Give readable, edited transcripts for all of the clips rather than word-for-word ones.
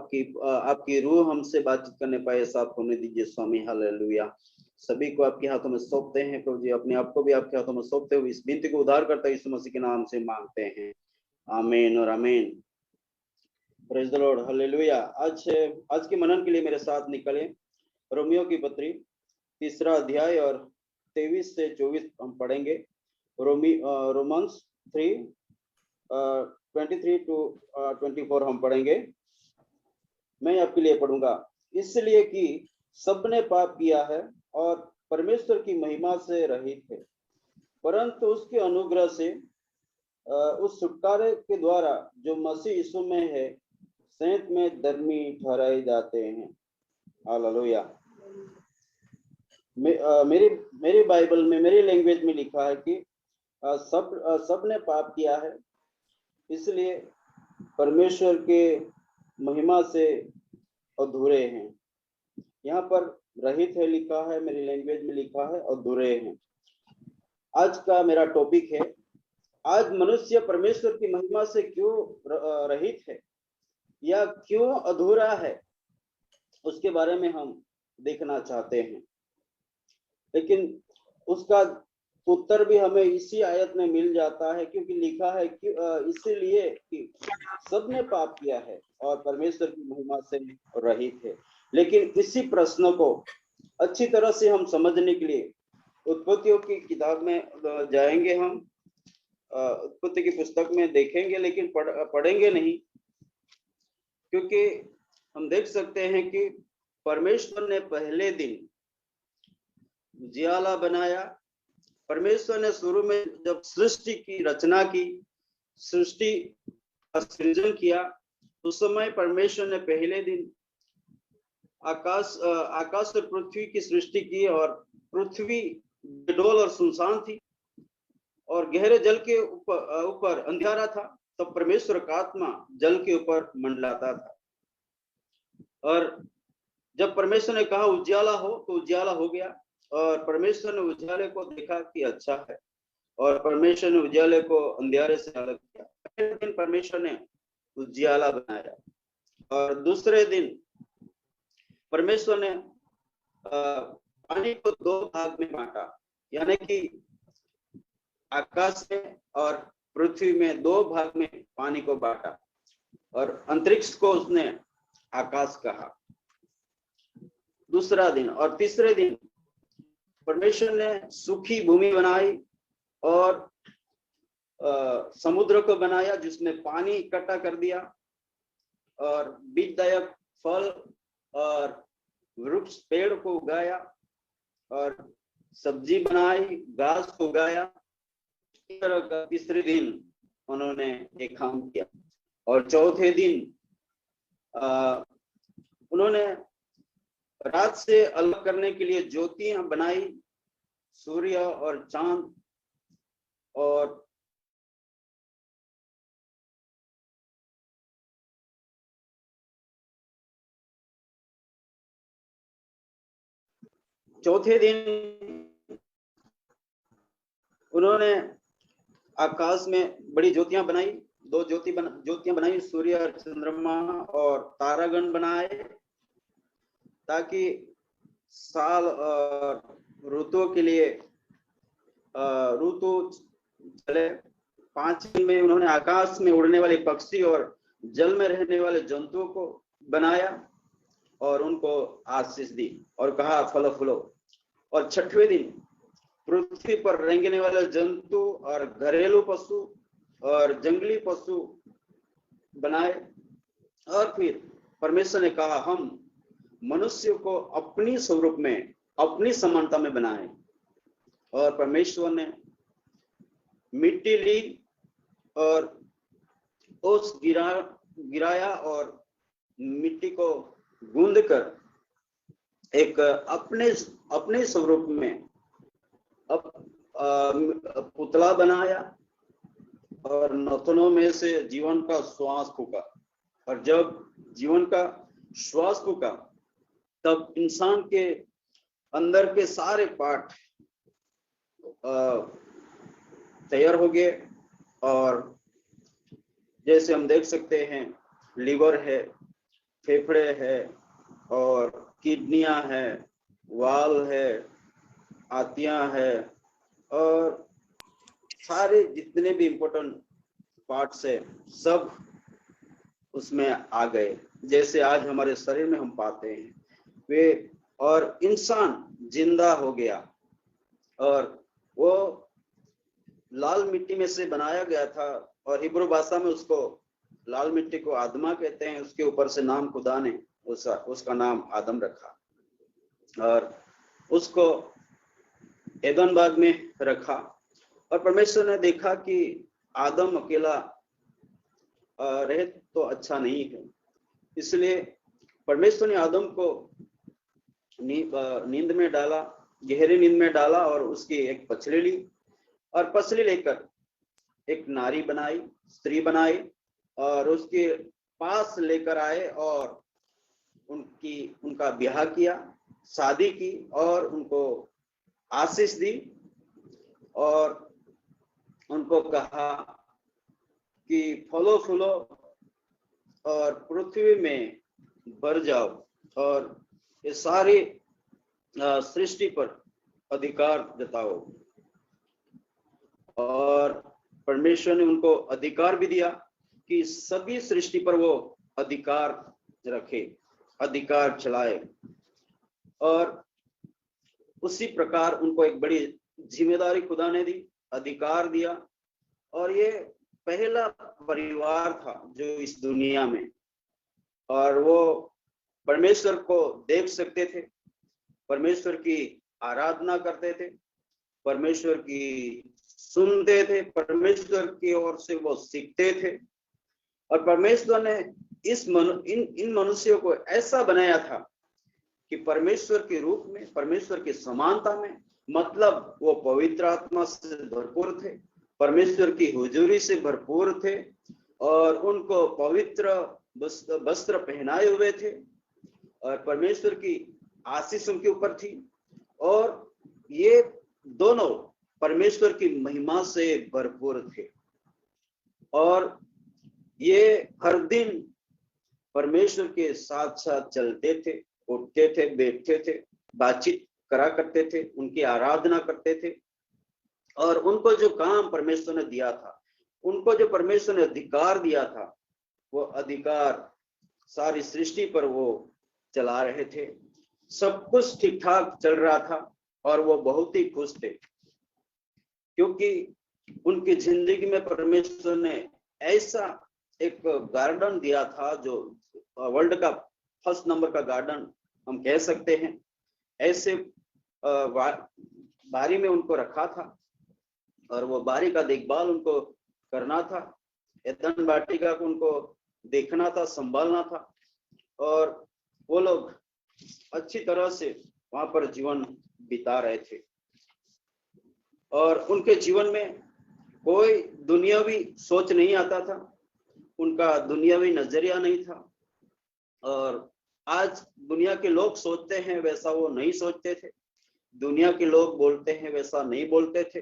आपकी रूह हमसे बातचीत करने पाए, साफ होने दीजिए स्वामी। हालेलुया। सभी को आपके हाथों में सौंपते हैं प्रभु जी, अपने आप को भी आपके हाथों में सौंपते हुए इस विनती को उद्धार करता यीशु मसीह के नाम से मांगते हैं, आमीन और आमीन। Praise the Lord, hallelujah. आज के मनन के लिए मेरे साथ निकले रोमियो की पत्री 3 अध्याय और 23 से 24 हम पढ़ेंगे। रोमन्स 3 23 to 24 हम पढ़ेंगे। मैं आपके लिए पढ़ूंगा। इसलिए कि सबने पाप किया है और परमेश्वर की महिमा से रहित है, परंतु उसके अनुग्रह से उस छुटकारे के द्वारा जो मसीह यीशु में है सहित में धर्मी ठहराए जाते हैं। हालेलुया। मेरी बाइबल में, मेरी लैंग्वेज में लिखा है कि सब ने पाप किया है, इसलिए परमेश्वर के महिमा से अधूरे हैं। यहाँ पर रहित है लिखा है, मेरी लैंग्वेज में लिखा है अधूरे हैं। आज का मेरा टॉपिक है, आज मनुष्य परमेश्वर की महिमा से क्यों रहित है या क्यों अधूरा है, उसके बारे में हम देखना चाहते हैं। लेकिन उसका उत्तर भी हमें इसी आयत में मिल जाता है, क्योंकि लिखा है कि इसीलिए कि सबने पाप किया है और परमेश्वर की महिमा से रहित है। लेकिन इसी प्रश्न को अच्छी तरह से हम समझने के लिए उत्पत्तियों की किताब में जाएंगे। हम उत्पत्ति की पुस्तक में देखेंगे, लेकिन पढ़ेंगे नहीं, क्योंकि हम देख सकते हैं कि परमेश्वर ने पहले दिन उजियाला बनाया। परमेश्वर ने शुरू में जब सृष्टि की रचना की, सृष्टि का सृजन किया, उस समय परमेश्वर ने पहले दिन आकाश और पृथ्वी की सृष्टि की, और पृथ्वी बेडोल और सुनसान थी और गहरे जल के ऊपर अंधियारा था। तब परमेश्वर का आत्मा जल के ऊपर मंडलाता था, और जब परमेश्वर ने कहा उजियाला हो, तो उजियाला हो गया। और परमेश्वर ने उजियाले को देखा कि अच्छा है, और परमेश्वर ने उजियाले को अंधियारे से अलग किया। पहले दिन परमेश्वर ने उजियाला बनाया, और दूसरे दिन परमेश्वर ने पानी को 2 भाग में बांटा, यानी कि आकाश में और पृथ्वी में 2 भाग में पानी को बांटा, और अंतरिक्ष को उसने आकाश कहा। दूसरा दिन और तीसरे दिन परमेश्वर ने सूखी भूमि बनाई और समुद्र को बनाया, जिसमें पानी इकट्ठा कर दिया, और बीजदायक फल और वृक्ष पेड़ को उगाया, और सब्जी बनाई, घास को उगाया। इस तरह का तीसरे दिन उन्होंने एक काम किया। और चौथे दिन उन्होंने रात से अलग करने के लिए ज्योतियां बनाई, सूर्य और चांद, और चौथे दिन उन्होंने आकाश में बड़ी ज्योतियां बनाई, 2 ज्योतियां बनाई, सूर्य और चंद्रमा और तारागण बनाए, ताकि साल और ऋतुओं के लिए ऋतु चले। 5 दिन में उन्होंने आकाश में उड़ने वाले पक्षी और जल में रहने वाले जंतुओं को बनाया और उनको आशीष दी और कहा फलो फूलो। और 6वें दिन पृथ्वी पर रेंगने वाले जंतु और घरेलू पशु और जंगली पशु बनाए। और फिर परमेश्वर ने कहा हम मनुष्य को अपनी स्वरूप में, अपनी समानता में बनाए। और परमेश्वर ने मिट्टी ली और ओस गिराया और मिट्टी को गूंद कर एक अपने स्वरूप में पुतला बनाया, और नथनों में से जीवन का श्वास फूका। और जब जीवन का श्वास फूका, तब इंसान के अंदर के सारे पार्ट तैयार हो गए। और जैसे हम देख सकते हैं, लीवर है, फेफड़े है और किडनियां है, वाल है, आंतियां है और सारे जितने भी इम्पोर्टेंट पार्ट्स है सब उसमें आ गए, जैसे आज हमारे शरीर में हम पाते हैं वे। और इंसान जिंदा हो गया और वो लाल मिट्टी में से बनाया गया था और हिब्रू भाषा में उसको लाल मिट्टी को आदमा कहते हैं। उसके ऊपर से नाम खुदा ने उसका नाम आदम रखा और उसको एदन बाग में रखा। और परमेश्वर ने देखा कि आदम अकेला रहे तो अच्छा नहीं है, इसलिए परमेश्वर ने आदम को नींद में डाला, गहरी नींद में डाला और उसकी एक पसली ली और पसली लेकर एक नारी बनाई, स्त्री बनाई और उसके पास लेकर आए और उनका ब्याह किया, शादी की और उनको आशीष दी और उनको कहा कि फलो फूलो और पृथ्वी में भर जाओ और ये सारी सृष्टि पर अधिकार जताओ। और परमेश्वर ने उनको अधिकार भी दिया कि सभी सृष्टि पर वो अधिकार रखे, अधिकार चलाए। और उसी प्रकार उनको एक बड़ी जिम्मेदारी खुदा ने दी, अधिकार दिया। और ये पहला परिवार था जो इस दुनिया में, और वो परमेश्वर को देख सकते थे, परमेश्वर की आराधना करते थे, परमेश्वर की सुनते थे, परमेश्वर की ओर से वो सीखते थे। और परमेश्वर ने इन मनुष्यों को ऐसा बनाया था कि परमेश्वर के रूप में, परमेश्वर की समानता में, मतलब वो पवित्र आत्मा से भरपूर थे, परमेश्वर की हुजूरी से भरपूर थे और उनको पवित्र वस्त्र पहनाए हुए थे और परमेश्वर की आशीष उनके ऊपर थी। और ये दोनों परमेश्वर की महिमा से भरपूर थे और ये हर दिन परमेश्वर के साथ साथ चलते थे, उठते थे, बैठते थे, बातचीत करा करते थे, उनकी आराधना करते थे। और उनको जो काम परमेश्वर ने दिया था, उनको जो परमेश्वर ने अधिकार दिया था, वो अधिकार सारी सृष्टि पर वो चला रहे थे। सब कुछ ठीक ठाक चल रहा था और वो बहुत ही खुश थे, क्योंकि उनकी जिंदगी में परमेश्वर ने ऐसा एक गार्डन दिया था जो वर्ल्ड का फर्स्ट नंबर का गार्डन हम कह सकते हैं। ऐसे बारी में उनको रखा था और वो बारी का देखभाल उनको करना था, एदन वाटिका को उनको देखना था, संभालना था और वो लोग अच्छी तरह से वहां पर जीवन बिता रहे थे। और उनके जीवन में कोई दुनियावी सोच नहीं आता था, उनका दुनियावी नजरिया नहीं था। और आज दुनिया के लोग सोचते हैं वैसा वो नहीं सोचते थे, दुनिया के लोग बोलते हैं वैसा नहीं बोलते थे।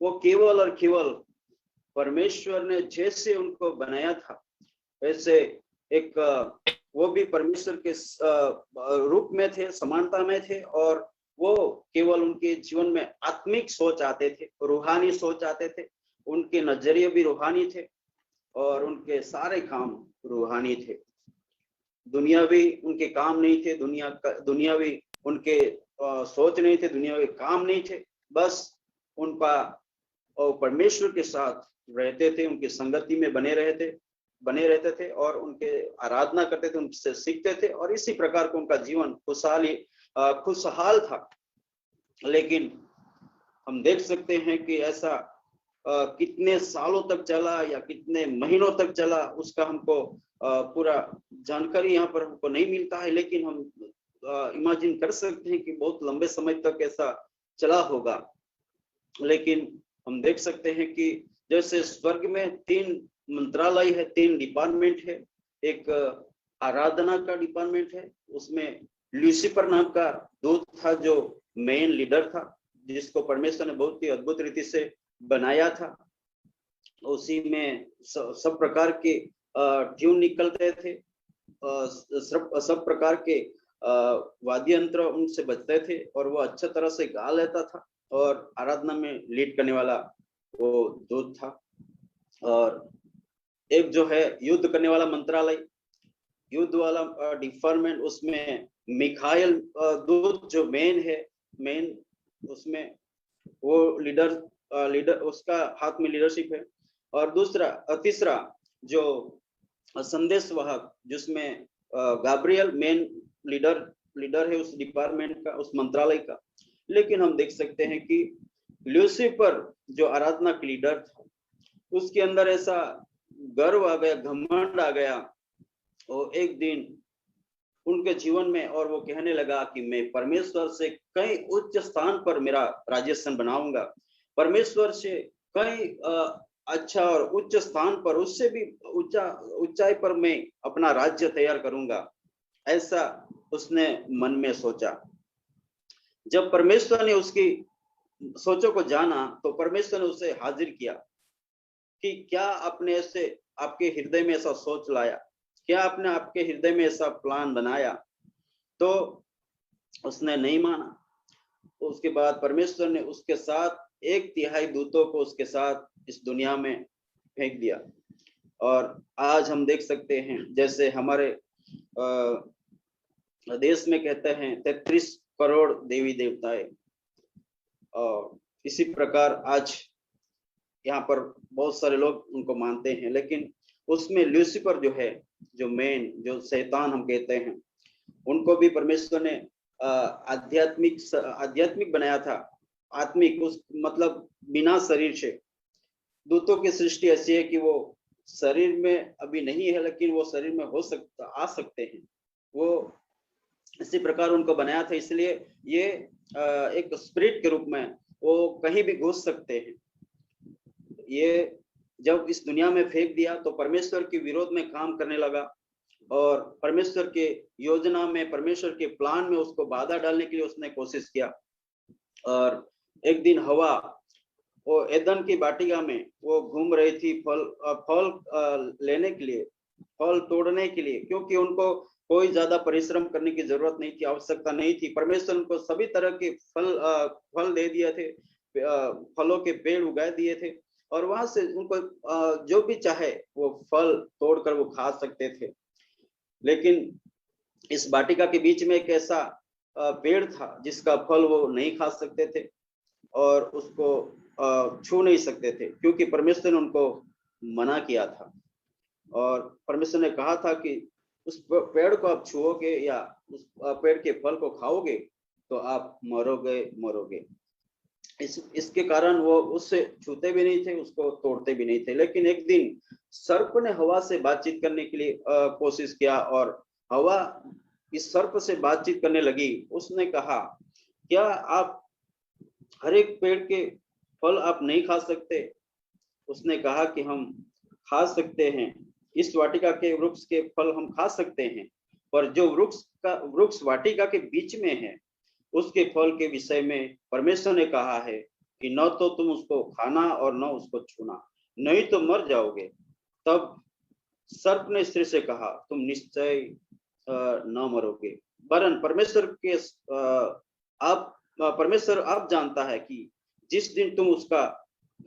वो केवल और केवल परमेश्वर ने जैसे उनको बनाया था वैसे एक वो भी परमेश्वर के रूप में थे, समानता में थे। और वो केवल उनके जीवन में आत्मिक सोच आते थे, रूहानी सोच आते थे, उनके नजरिए भी रूहानी थे और उनके सारे काम रूहानी थे। दुनियावी उनके काम नहीं थे, दुनियावी उनके सोच नहीं थे, दुनियावी काम नहीं थे। बस उनका और परमेश्वर के साथ रहते थे, उनकी संगति में बने रहते थे और उनके आराधना करते थे, उनसे सीखते थे और इसी प्रकार का उनका जीवन खुशहाल था। लेकिन हम देख सकते हैं कि ऐसा कितने सालों तक चला या कितने महीनों तक चला, उसका हमको पूरा जानकारी यहाँ पर हमको नहीं मिलता है। लेकिन हम इमेजिन कर सकते हैं कि बहुत लंबे समय तक ऐसा चला होगा। लेकिन हम देख सकते हैं कि जैसे स्वर्ग में 3 मंत्रालय है, 3 डिपार्टमेंट है। एक आराधना का डिपार्टमेंट है, उसमें लूसीफर नाम का दूत था जो मेन लीडर था, जिसको परमेश्वर ने बहुत ही अद्भुत रीति से बनाया था। उसी में सब प्रकार के ट्यून निकलते थे सब प्रकार के वाद्य यंत्र उनसे बजते थे और वो अच्छा तरह से गा लेता था और आराधना में लीड करने वाला वो दूत था। और एक जो है युद्ध करने वाला मंत्रालय, युद्ध वाला डिपार्टमेंट, उसमें मिखाइल दूत जो मेन उसमें वो लीडर उसका हाथ में लीडरशिप है। और तीसरा जो संदेश वाहक, जिसमें गाब्रियल मेन लीडर है उस डिपार्टमेंट का, उस मंत्रालय का। लेकिन हम देख सकते हैं कि ल्यूसीफर जो आराधना के लीडर था, उसके अंदर ऐसा गर्व आ गया, घमंड आ गया, और एक दिन उनके जीवन में, और वो कहने लगा कि मैं परमेश्वर से कई उच्च स्थान पर मेरा राज्यासन बनाऊंगा, परमेश्वर से कई अच्छा और उच्च स्थान पर, उससे भी ऊंचाई पर मैं अपना राज्य तैयार करूंगा, ऐसा उसने मन में सोचा। जब परमेश्वर ने उसकी सोचों को जाना तो परमेश्वर ने उसे हाजिर किया कि क्या आपने ऐसे आपके हृदय में ऐसा सोच लाया, क्या आपने आपके हृदय में ऐसा प्लान बनाया? तो उसने नहीं माना। उसके बाद परमेश्वर ने उसके साथ 1/3 दूतों को उसके साथ इस दुनिया में फेंक दिया। और आज हम देख सकते हैं, जैसे हमारे देश में कहते हैं 33 करोड़ देवी देवताएं, और इसी प्रकार आज यहाँ पर बहुत सारे लोग उनको मानते हैं। लेकिन उसमें लूसीफर जो है, जो मेन, जो शैतान हम कहते हैं, उनको भी परमेश्वर ने आध्यात्मिक बनाया था, आत्मिक, उस मतलब बिना शरीर से। दूतों की सृष्टि ऐसी है कि वो शरीर में अभी नहीं है, लेकिन वो शरीर में आ सकते हैं। वो इसी प्रकार उनको बनाया था, इसलिए ये एक स्पिरिट के रूप में वो कहीं भी घुस सकते हैं। ये जब इस दुनिया में फेंक दिया तो परमेश्वर के विरोध में काम करने लगा, और परमेश्वर के योजना में, परमेश्वर के प्लान में उसको बाधा डालने के लिए उसने कोशिश किया। और एक दिन हवा वो एदन की वाटिका में वो घूम रही थी फल लेने के लिए, फल तोड़ने के लिए, क्योंकि उनको कोई ज्यादा परिश्रम करने की जरूरत नहीं थी, आवश्यकता नहीं थी। परमेश्वर उनको सभी तरह के फल दे दिए थे, फलों के पेड़ उगा दिए थे, और वहां से उनको जो भी चाहे वो फल तोड़कर वो खा सकते थे। लेकिन इस वाटिका के बीच में एक ऐसा पेड़ था जिसका फल वो नहीं खा सकते थे और उसको छू नहीं सकते थे, क्योंकि परमेश्वर ने उनको मना किया था। और परमेश्वर ने कहा था कि उस पेड़ को आप छुओगे या उस पेड़ के फल को खाओगे तो आप मरोगे। इसके कारण वो उससे छूते भी नहीं थे, उसको तोड़ते भी नहीं थे। लेकिन एक दिन सर्प ने हवा से बातचीत करने के लिए कोशिश किया, और हवा इस सर्प से बातचीत करने लगी। उसने कहा, क्या आप हर एक पेड़ के फल आप नहीं खा सकते? उसने कहा कि हम खा सकते हैं, इस वाटिका के वृक्ष के फल हम खा सकते हैं, पर जो वृक्ष वाटिका के बीच में है उसके फल के विषय में परमेश्वर ने कहा है कि न तो तुम उसको खाना और न उसको छूना, नहीं तो मर जाओगे। तब सर्प ने स्त्री से कहा, तुम निश्चय न मरोगे, वरन परमेश्वर आप जानता है कि जिस दिन तुम उसका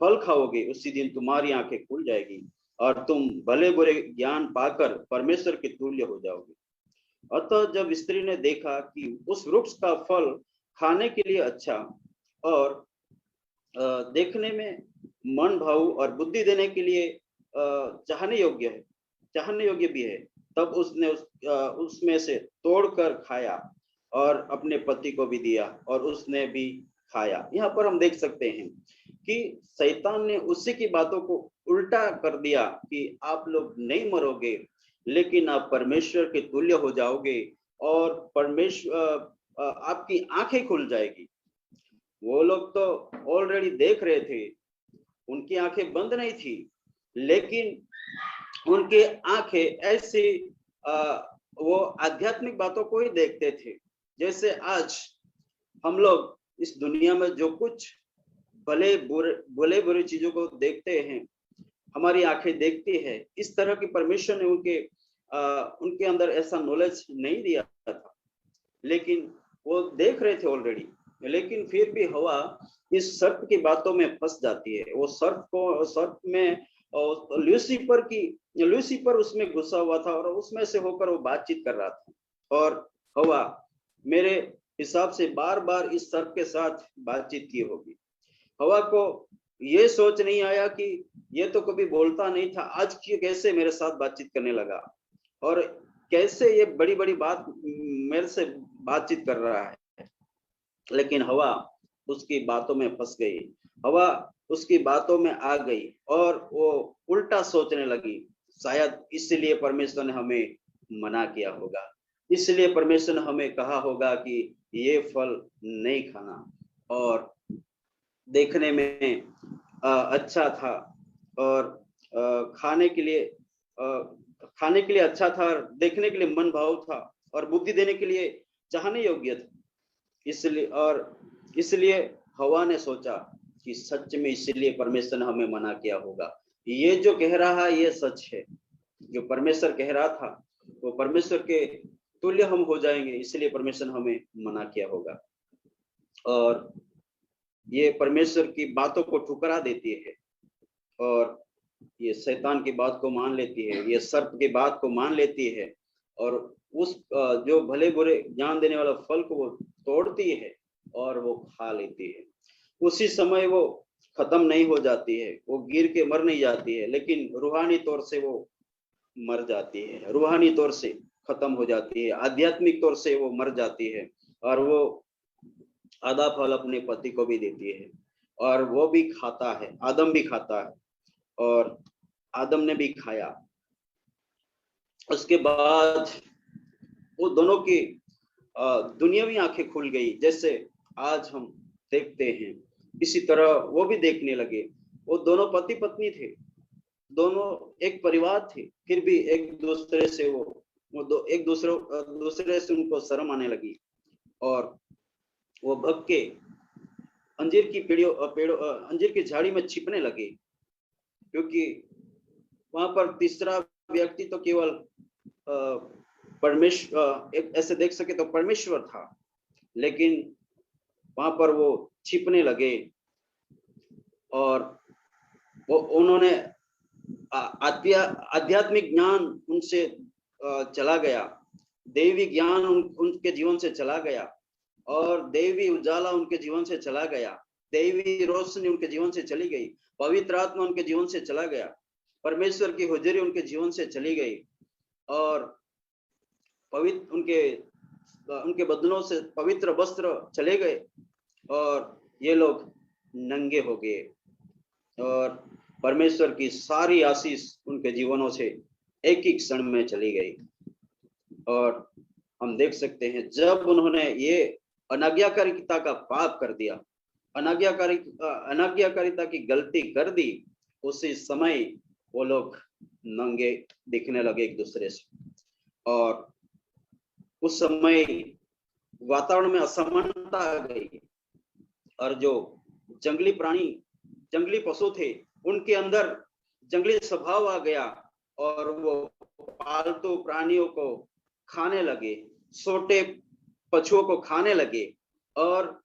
फल खाओगे उसी दिन तुम्हारी आंखें खुल जाएगी और तुम भले बुरे ज्ञान पाकर परमेश्वर के तुल्य हो जाओगे। अतः जब स्त्री ने देखा कि उस वृक्ष का फल खाने के लिए अच्छा और देखने में मन भाव और बुद्धि देने के लिए चाहने योग्य भी है, तब उसने उसमें से तोड़कर खाया और अपने पति को भी दिया और उसने भी खाया। यहाँ पर हम देख सकते हैं कि शैतान ने उसी की बातों को उल्टा कर दिया कि आप लोग नहीं मरोगे, लेकिन आप परमेश्वर के तुल्य हो जाओगे और परमेश्वर आपकी आंखें खुल जाएगी। वो लोग तो ऑलरेडी देख रहे थे, उनकी आंखें बंद नहीं थी, लेकिन उनके आंखें ऐसी वो आध्यात्मिक बातों को ही देखते थे। जैसे आज हम लोग इस दुनिया में जो कुछ भले बुरे चीजों को देखते हैं, हमारी आंखें देखती है, इस तरह की परमेश्वर ने उनके उनके अंदर ऐसा नॉलेज नहीं दिया था, लेकिन वो देख रहे थे ऑलरेडी। लेकिन फिर भी हवा इस सर्प की बातों में फंस जाती है। वो सर्प में लूसीफर उसमें घुसा हुआ था और उसमें से होकर वो बातचीत कर रहा था। और हवा मेरे हिसाब से बार बार इस सर्प के साथ बातचीत की होगी। हवा को ये सोच नहीं आया कि ये तो कभी बोलता नहीं था, आज कैसे मेरे साथ बातचीत करने लगा और कैसे ये बड़ी बड़ी बात मेरे से बातचीत कर रहा है। लेकिन हवा उसकी बातों में फंस गई, हवा उसकी बातों में आ गई और वो उल्टा सोचने लगी। शायद इसलिए परमेश्वर ने हमें मना किया होगा, इसलिए परमेश्वर ने हमें कहा होगा कि ये फल नहीं खाना। और देखने में अच्छा था और खाने के लिए अच्छा था, और देखने के लिए मन भाव था और बुद्धि देने के लिए चाहने योग्य था। इसलिए हवा ने सोचा कि सच में इसलिए परमेश्वर ने हमें मना किया होगा। ये जो कह रहा है ये सच है, जो परमेश्वर कह रहा था वो परमेश्वर के तुल्य हम हो जाएंगे, इसलिए परमेश्वर ने हमें मना किया होगा। और ये परमेश्वर की बातों को ठुकरा देती है और ये शैतान की बात को मान लेती है, ये सर्प की बात को मान लेती है और उस जो भले बुरे ज्ञान देने वाला फल को वो तोड़ती है और वो खा लेती है। उसी समय वो खत्म नहीं हो जाती है, वो गिर के मर नहीं जाती है, लेकिन रूहानी तौर से वो मर जाती है, रूहानी तौर से खत्म हो जाती है, आध्यात्मिक तौर से वो मर जाती है। और वो आधा फल अपने पति को भी देती है और वो भी खाता है, आदम भी खाता है और आदम ने भी खाया। उसके बाद वो दोनों की दुनियावी आंखें खुल गई, जैसे आज हम देखते हैं इसी तरह वो भी देखने लगे। वो दोनों पति पत्नी थे, दोनों एक परिवार थे, फिर भी एक दूसरे से एक दूसरे से उनको शर्म आने लगी और वो भग के अंजीर की झाड़ी में छिपने लगे, क्योंकि वहां पर तीसरा व्यक्ति तो केवल परमेश्वर ऐसे देख सके तो परमेश्वर था, लेकिन वहां पर वो छिपने लगे और वो उन्होंने आध्यात्मिक ज्ञान उनसे चला गया, दैवी ज्ञान उनके जीवन से चला गया और दैवी उजाला उनके जीवन से चला गया, दैवी रोशनी उनके जीवन से चली गई, पवित्र आत्मा उनके जीवन से चला गया, परमेश्वर की हुजूरी उनके जीवन से चली गई और पवित्र उनके बदनों से पवित्र वस्त्र चले गए और ये लोग नंगे हो गए और परमेश्वर की सारी आशीष उनके जीवनों से एक ही क्षण में चली गई। और हम देख सकते हैं जब उन्होंने ये अनाज्ञाकारिता का पाप कर दिया, अनाज्ञाकारिता की गलती कर दी, उसी समय वो लोग नंगे दिखने लगे एक दूसरे से। और उस समय वातावरण में असमानता आ गई और जो जंगली पशु थे उनके अंदर जंगली स्वभाव आ गया और वो पालतू प्राणियों को खाने लगे, छोटे पशुओं को खाने लगे और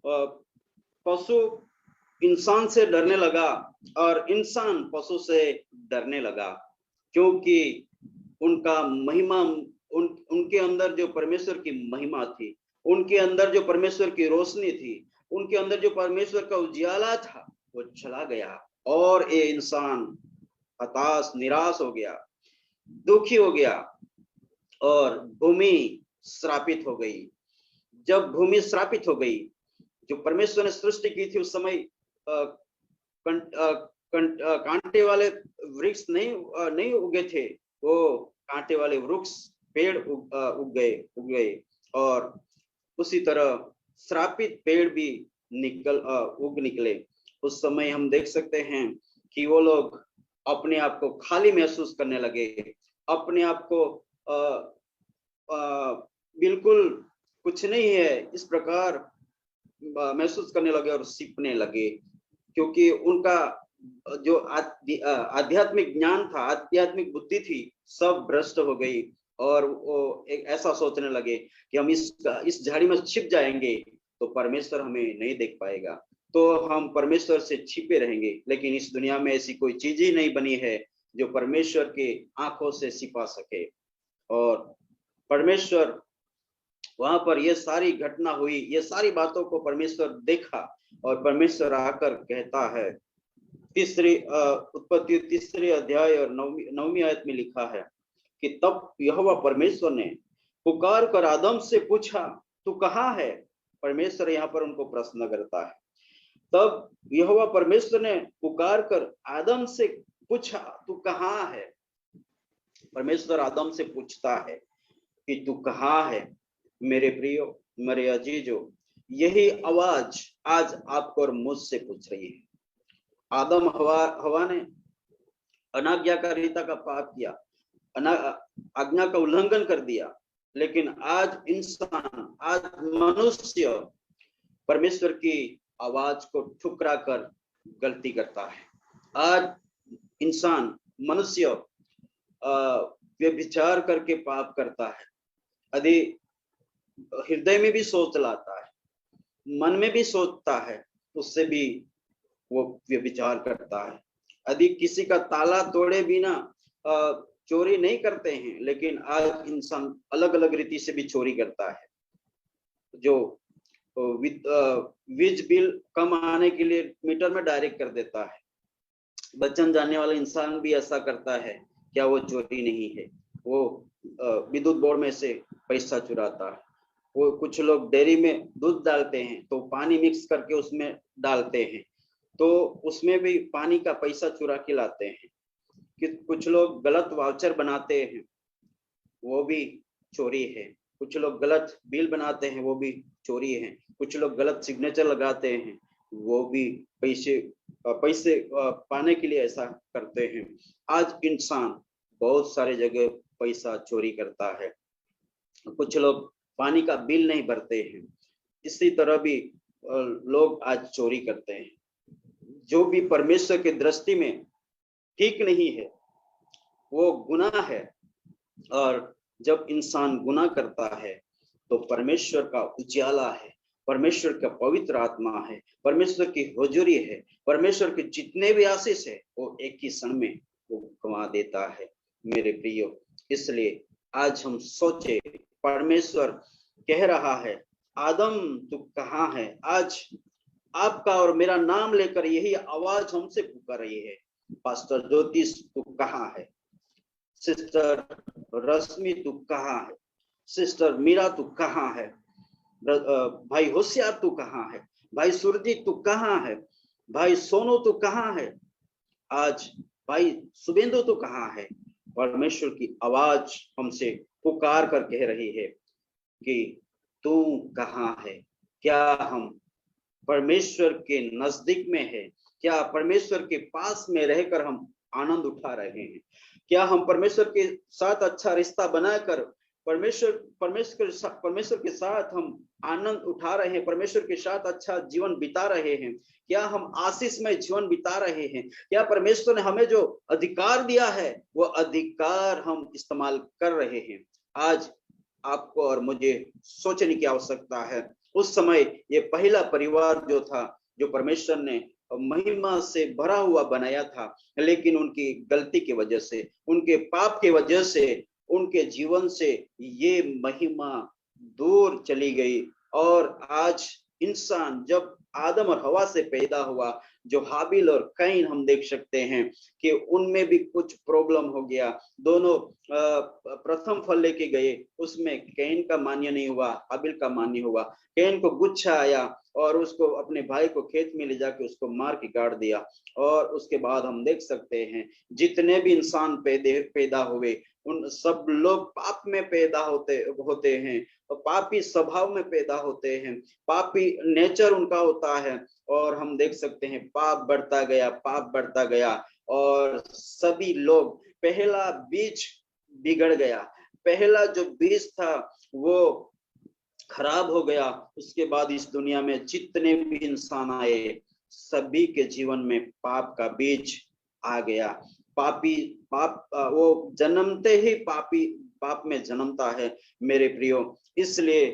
पशु इंसान से डरने लगा और इंसान पशु से डरने लगा, क्योंकि उनका महिमा उनके अंदर जो परमेश्वर की महिमा थी, उनके अंदर जो परमेश्वर की रोशनी थी, उनके अंदर जो परमेश्वर का उजियाला था वो चला गया और ये इंसान हताश निराश हो गया, दुखी हो गया और भूमि श्रापित हो गई। जब भूमि श्रापित हो गई, जो परमेश्वर ने सृष्टि की थी उस समय कांटे वाले वृक्ष नहीं उगे थे, वो कांटे वाले वृक्ष पेड़ उग गए और उसी तरह श्रापित पेड़ भी उग निकले। उस समय हम देख सकते हैं कि वो लोग अपने आप को खाली महसूस करने लगे, अपने आप को बिल्कुल कुछ नहीं है इस प्रकार महसूस करने लगे और सीखने लगे, क्योंकि उनका जो आध्यात्मिक ज्ञान था, आध्यात्मिक बुद्धि थी, सब भ्रष्ट हो गई। और वो एक ऐसा सोचने लगे कि हम इस झाड़ी में छिप जाएंगे तो परमेश्वर हमें नहीं देख पाएगा, तो हम परमेश्वर से छिपे रहेंगे। लेकिन इस दुनिया में ऐसी कोई चीज ही नहीं बनी है जो परमेश्वर के आंखों से छिपा सके। और परमेश्वर वहां पर ये सारी घटना हुई, ये सारी बातों को परमेश्वर देखा, और परमेश्वर आकर कहता है, उत्पत्ति 3 अध्याय और 9वीं आयत में लिखा है कि तब यहोवा परमेश्वर ने पुकार कर आदम से पूछा, तू कहाँ है? परमेश्वर यहाँ पर उनको प्रश्न करता है। तब यहोवा परमेश्वर ने पुकार कर आदम से पूछा, तू कहाँ है? परमेश्वर आदम से पूछता है कि तू कहाँ है? मेरे प्रियो, मेरे अजीजों, यही आवाज आज आपको और मुझसे पूछ रही है। आदम हवा ने अनाज्ञाकारिता का पाप किया, आज्ञा का उल्लंघन कर दिया, लेकिन आज इंसान, आज मनुष्य परमेश्वर की आवाज को ठुकरा कर गलती करता है। आज इंसान, मनुष्य व्यभिचार करके पाप करता है, यदि हृदय में भी सोच लाता है, मन में भी सोचता है, उससे भी वो व्यभिचार करता है। यदि किसी का ताला तोड़े बिना चोरी नहीं करते हैं, लेकिन आज इंसान अलग अलग रीति से भी चोरी करता है। जो वीज बिल कम आने के लिए मीटर में डायरेक्ट कर देता है, बचन जाने वाला इंसान भी ऐसा करता है। क्या वो चोरी नहीं है? वो विद्युत बोर्ड में से पैसा चुराता है। वो कुछ लोग डेयरी में दूध डालते हैं तो पानी मिक्स करके उसमें डालते हैं, तो उसमें भी पानी का पैसा चुरा के लाते हैं। कि कुछ लोग गलत वाउचर बनाते हैं, वो भी चोरी है। कुछ लोग गलत बिल बनाते हैं, वो भी चोरी है। कुछ लोग गलत सिग्नेचर लगाते हैं, वो भी पैसे पाने के लिए ऐसा करते हैं। आज इंसान बहुत सारे जगह पैसा चोरी करता है। कुछ लोग पानी का बिल नहीं भरते हैं, इसी तरह भी लोग आज चोरी करते हैं, जो भी परमेश्वर की दृष्टि में ठीक नहीं है, वो गुनाह है। और जब इंसान गुनाह करता है तो परमेश्वर का उजाला है, परमेश्वर का पवित्र आत्मा है, परमेश्वर की हुजूरी है, परमेश्वर के जितने भी आशीष है, वो एक ही क्षण में वो गंवा देता है। मेरे प्रियो, इसलिए आज हम सोचे, परमेश्वर कह रहा है, आदम तू कहाँ है? आज आपका और मेरा नाम लेकर यही आवाज हमसे पुकार रही है, पास्टर ज्योतिष तू कहाँ है? सिस्टर रश्मि तू कहाँ है? सिस्टर मीरा तू कहाँ है? भाई होशियार तू कहाँ है? भाई सुरजीत तू कहाँ है? भाई सोनू तू कहाँ है? आज भाई शुभेंदु तू कहाँ है? परमेश्वर की आवाज हमसे पुकार कर कह रही है कि तू कहाँ है? क्या हम परमेश्वर के नजदीक में है? क्या परमेश्वर के पास में रहकर हम आनंद उठा रहे हैं? क्या हम परमेश्वर के साथ अच्छा रिश्ता बनाकर परमेश्वर के साथ हम आनंद उठा रहे हैं? परमेश्वर के साथ अच्छा जीवन बिता रहे हैं? क्या हम आशीषमय जीवन बिता रहे हैं? क्या परमेश्वर ने हमें जो अधिकार दिया है, वो अधिकार हम इस्तेमाल कर रहे हैं? आज आपको और मुझे सोचने की आवश्यकता है। उस समय ये पहला परिवार जो था, जो परमेश्वर ने महिमा से भरा हुआ बनाया था, लेकिन उनकी गलती की वजह से, उनके पाप की वजह से, उनके जीवन से ये महिमा दूर चली गई। और आज इंसान जब आदम और हवा से पैदा हुआ, जो हाबिल और कैन हम देख सकते हैं कि उनमें भी कुछ प्रॉब्लम हो गया। दोनों प्रथम फल लेके गए, उसमें कैन का मान्य नहीं हुआ, हाबिल का मान्य हुआ। कैन को गुच्छा आया और उसको अपने भाई को खेत में ले जाके उसको मार के काट दिया। और उसके बाद हम देख सकते हैं जितने भी इंसान पैदा हुए, उन सब लोग पाप में पैदा होते हैं, पापी स्वभाव में पैदा होते हैं, पापी नेचर उनका होता है। और हम देख सकते हैं पाप बढ़ता गया, पाप बढ़ता गया, और सभी लोग, पहला बीज बिगड़ गया, पहला जो बीज था वो खराब हो गया। उसके बाद इस दुनिया में जितने भी इंसान आए, सभी के जीवन में पाप का बीज आ गया। वो जन्मते ही पाप में जन्मता है मेरे प्रियो। इसलिए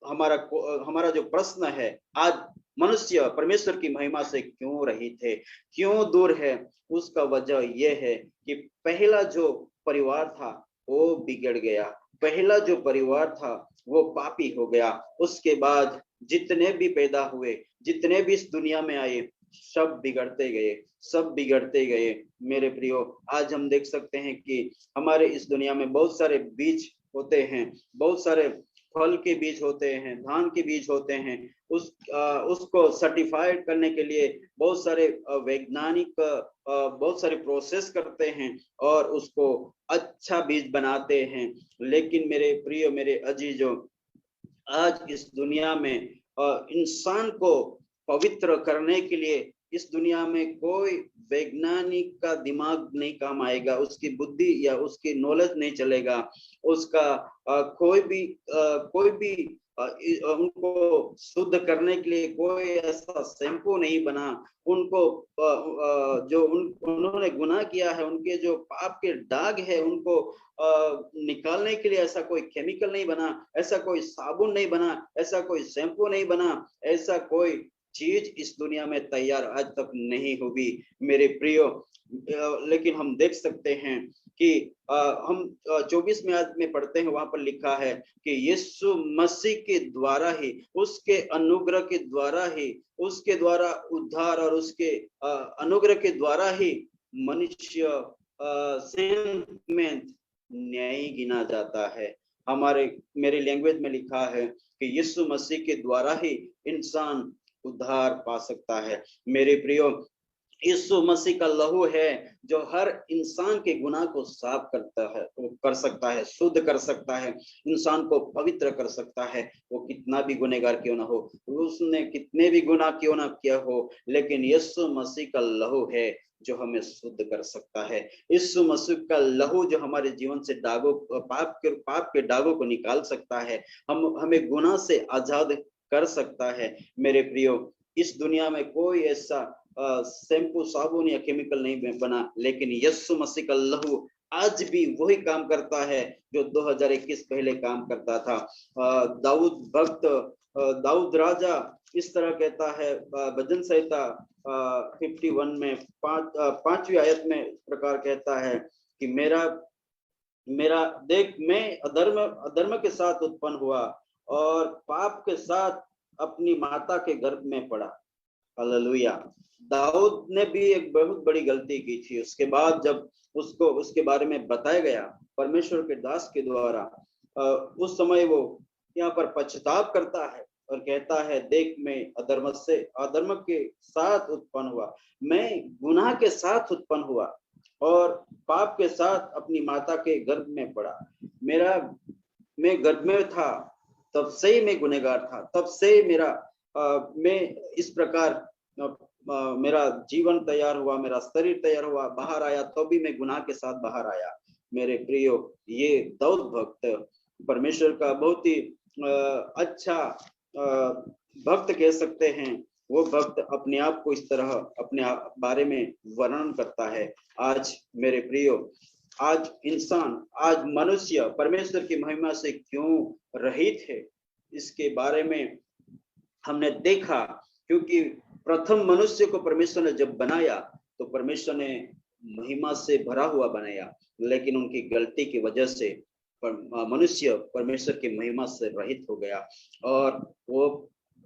हमारा जो प्रश्न है, आज मनुष्य परमेश्वर की महिमा से क्यों रहित है, क्यों दूर है? उसका वजह यह है कि पहला जो परिवार था वो बिगड़ गया, पहला जो परिवार था वो पापी हो गया। उसके बाद जितने भी पैदा हुए, जितने भी इस दुनिया में आए, सब बिगड़ते गए, सब बिगड़ते गए मेरे प्रियो। आज हम देख सकते हैं कि हमारे इस दुनिया में बहुत सारे बीज होते हैं, बहुत सारे फल के बीज होते हैं, धान के बीज होते हैं। उसको सर्टिफाइड करने के लिए बहुत सारे वैज्ञानिक बहुत सारे प्रोसेस करते हैं और उसको अच्छा बीज बनाते हैं। लेकिन मेरे प्रियो, मेरे अजीजों, आज इस दुनिया में इंसान को पवित्र करने के लिए इस दुनिया में कोई वैज्ञानिक का दिमाग नहीं काम आएगा, उसकी बुद्धि या उसकी नॉलेज नहीं चलेगा, उसका कोई भी उनको शुद्ध करने के लिए कोई ऐसा शैम्पू नहीं बना। उनको जो उन्होंने गुनाह किया है, उनके जो पाप के दाग है, उनको निकालने के लिए ऐसा कोई केमिकल नहीं बना, ऐसा कोई साबुन नहीं बना, ऐसा कोई शैम्पू नहीं बना, ऐसा कोई चीज इस दुनिया में तैयार आज तक नहीं हुई मेरे प्रियो। लेकिन हम देख सकते हैं कि हम 24 में आज में पढ़ते हैं, वहां पर लिखा है कि यीशु मसीह के द्वारा ही, उसके अनुग्रह के द्वारा ही, उसके द्वारा उद्धार और उसके अनुग्रह के द्वारा ही मनुष्य में न्यायी गिना जाता है। मेरे लैंग्वेज में लिखा है कि यीशु मसीह के द्वारा ही इंसान उद्धार पा सकता है मेरे प्रियो। यीशु मसीह का लहू है जो हर इंसान के गुनाह को साफ करता है, वो कर सकता है, शुद्ध कर सकता है, इंसान को पवित्र कर सकता है। वो कितना भी गुनहगार क्यों ना हो, उसने कितने भी गुनाह क्यों ना किया हो, लेकिन यीशु मसीह का लहू है जो हमें शुद्ध कर सकता है। यीशु मसीह का लहू जो हमारे जीवन से पाप के दागों को निकाल सकता है, हमें गुनाह से आजाद कर सकता है मेरे प्रियो। इस दुनिया में कोई ऐसा शैम्पू, साबुन या केमिकल नहीं बना, लेकिन यीशु मसीह का लहू आज भी वही काम करता है जो 2021 पहले काम करता था। दाऊद राजा इस तरह कहता है, भजन संहिता 51 में 5वीं आयत में इस प्रकार कहता है कि मेरा देख, मैं अधर्म के साथ उत्पन्न हुआ और पाप के साथ अपनी माता के गर्भ में पड़ा। हालेलुया। दाऊद ने भी एक बहुत बड़ी गलती की थी। उसके बाद जब उसको उसके बारे में बताया गया परमेश्वर के दास के द्वारा, उस समय वो यहाँ पर पश्चाताप करता है और कहता है, देख, मैं अधर्म के साथ उत्पन्न हुआ, मैं गुनाह के साथ उत्पन्न हुआ और पाप के साथ अपनी माता के गर्भ में पड़ा। मैं गर्भ में था तब से ही मैं गुनहगार था, तब से मैं इस प्रकार मेरा जीवन तैयार हुआ, मेरा शरीर तैयार हुआ, बाहर आया तो भी मैं गुनाह के साथ बाहर आया मेरे प्रियो। ये दाऊद भक्त परमेश्वर का बहुत ही अच्छा भक्त कह सकते हैं। वो भक्त अपने आप को इस तरह अपने बारे में वर्णन करता है। आज मेरे प्रियो, आज मनुष्य परमेश्वर की महिमा से क्यों रहित है, इसके बारे में हमने देखा। क्योंकि प्रथम मनुष्य को परमेश्वर ने जब बनाया तो परमेश्वर ने महिमा से भरा हुआ बनाया, लेकिन उनकी गलती की वजह से मनुष्य परमेश्वर की महिमा से रहित हो गया और वो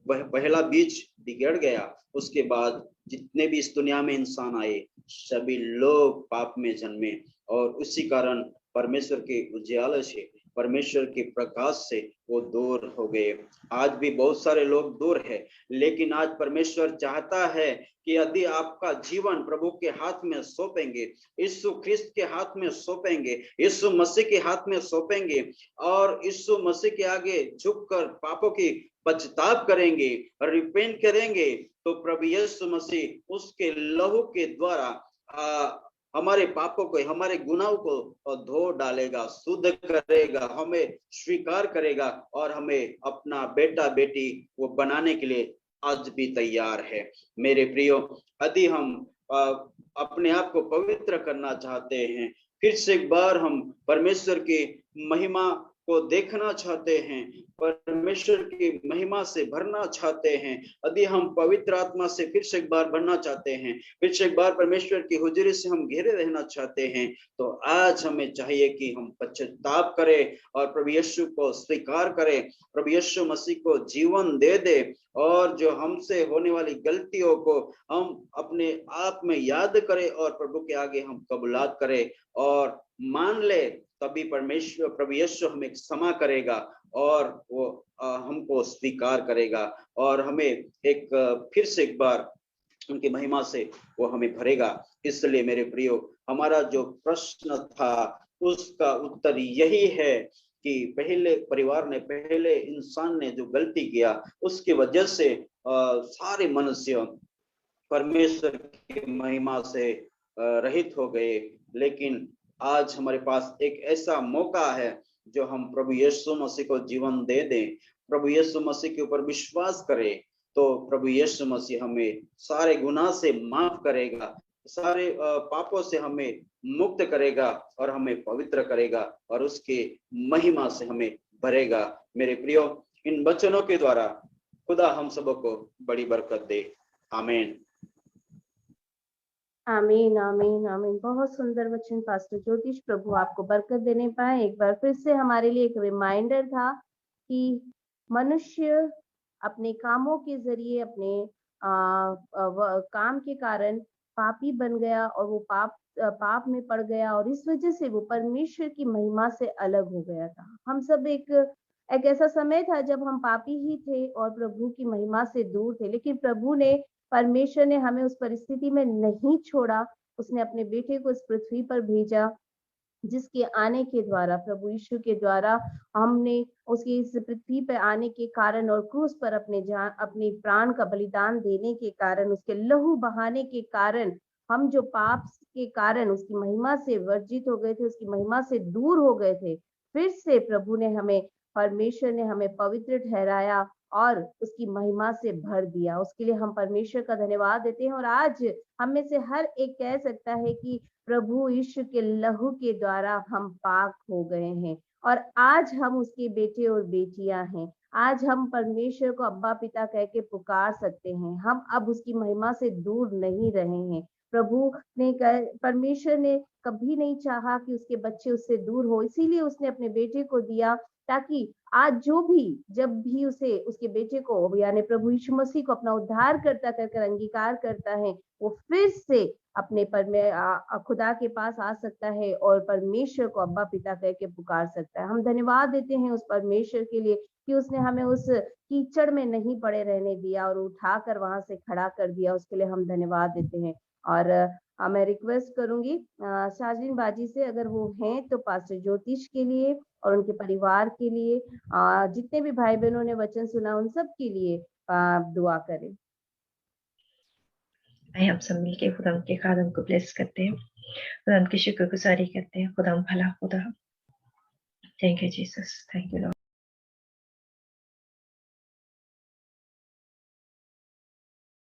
पहला बीज बिगड़ गया। उसके बाद जितने भी इस दुनिया में इंसान आए, सभी लोग पाप में जन्मे और उसी कारण परमेश्वर के उजाले से, परमेश्वर के प्रकाश से वो दूर हो गए। आज भी बहुत सारे लोग दूर है, लेकिन आज परमेश्वर चाहता है कि यदि आपका जीवन प्रभु के हाथ में सौंपेंगे, यीशु ख्रिस्त के हाथ में सौंपेंगे, यीशु मसीह के हाथ में सौंपेंगे और यीशु मसीह के आगे झुककर पापों की पश्चाताप करेंगे, रिपेंट करेंगे, तो प्रभु यीशु मसीह उसके लहू के द्वारा हमारे पापों को, हमारे गुनाहों को धो डालेगा, शुद्ध करेगा, हमें स्वीकार करेगा और हमें अपना बेटा बेटी वो बनाने के लिए आज भी तैयार है। मेरे प्रियो, यदि हम अपने आप को पवित्र करना चाहते हैं, फिर से एक बार हम परमेश्वर की महिमा को देखना चाहते हैं, परमेश्वर की महिमा से भरना चाहते हैं, यदि हम पवित्र आत्मा से फिर से एक बार भरना चाहते हैं, फिर से एक बार परमेश्वर की हुजूरी से हम घिरे रहना चाहते हैं, तो आज हमें चाहिए कि हम पश्चाताप करें और प्रभु यीशु को स्वीकार करें, प्रभु यीशु मसीह को जीवन दे दे, और जो हमसे होने वाली गलतियों को हम अपने आप में याद करें और प्रभु के आगे हम कबूलात करें और मान ले, तभी परमेश्वर प्रभु यीशु हमें क्षमा करेगा और वो हमको स्वीकार करेगा और हमें एक फिर से एक बार उनकी महिमा से वो हमें भरेगा। इसलिए मेरे प्रियो, हमारा जो प्रश्न था उसका उत्तर यही है कि पहले परिवार ने, पहले इंसान ने जो गलती किया, उसकी वजह से सारे मनुष्य परमेश्वर की महिमा से रहित हो गए। लेकिन आज हमारे पास एक ऐसा मौका है जो हम प्रभु यीशु मसीह को जीवन दे दें, प्रभु यीशु मसीह के ऊपर विश्वास करें, तो प्रभु यीशु मसीह हमें सारे गुनाह से माफ करेगा, सारे पापों से हमें मुक्त करेगा और हमें पवित्र करेगा और उसके महिमा से हमें भरेगा। मेरे प्रियो, इन वचनों के द्वारा खुदा हम सबको बड़ी बरकत दे। आमीन। आमीन आमीन आमीन। बहुत सुंदर वचन पास्टर ज्योतिष, प्रभु आपको बरकत देने पाए। एक बार फिर से हमारे लिए एक रिमाइंडर था कि मनुष्य अपने कामों के जरिए, अपने काम के कारण पापी बन गया और वो पाप में पड़ गया और इस वजह से वो परमेश्वर की महिमा से अलग हो गया था। हम सब एक ऐसा समय था जब हम पापी ही थे और प्रभु की महिमा से दूर थे, लेकिन परमेश्वर ने हमें उस परिस्थिति में नहीं छोड़ा। उसने अपने बेटे को इस पृथ्वी पर भेजा, जिसके आने के द्वारा, प्रभु यीशु के द्वारा, हमने उसके इस पृथ्वी पर आने के कारण और क्रूस पर अपने प्राण का बलिदान देने के कारण, उसके लहू बहाने के कारण, हम जो पाप के कारण उसकी महिमा से वर्जित हो गए थे, उसकी महिमा से दूर हो गए थे, फिर से प्रभु ने हमें, परमेश्वर ने हमें पवित्र ठहराया और उसकी महिमा से भर दिया। उसके लिए हम परमेश्वर का धन्यवाद देते हैं। और आज हम में से हर एक कह सकता है कि प्रभु यीशु के लहू के द्वारा हम पाक हो गए हैं और आज हम उसके बेटे और बेटियां हैं। आज हम परमेश्वर को अब्बा पिता कह के पुकार सकते हैं। हम अब उसकी महिमा से दूर नहीं रहे हैं। परमेश्वर ने कभी नहीं चाहा कि उसके बच्चे उससे दूर हो, इसीलिए उसने अपने बेटे को दिया, ताकि आज जब भी उसके बेटे को यानी प्रभु यीशु मसीह को अपना उद्धार करता कर अंगीकार करता है, वो फिर से अपने खुदा के पास आ सकता है और परमेश्वर को अब्बा पिता कह के पुकार सकता है। हम धन्यवाद देते हैं उस परमेश्वर के लिए कि उसने हमें उस कीचड़ में नहीं पड़े रहने दिया और उठाकर वहां से खड़ा कर दिया। उसके लिए हम धन्यवाद देते हैं। और मैं रिक्वेस्ट करूंगी शाजरीन बाजी से, अगर वो हैं तो पास्टर ज्योतिष के लिए और उनके परिवार के लिए, जितने भी भाई बहनों ने वचन सुना उन सब के लिए दुआ करें। हम सब मिलके खुदा के खादम को ब्लेस करते हैं, खुदा की शुक्रगुजारी करते हैं। खुदा भला, खुदा, thank you Jesus, thank you Lord.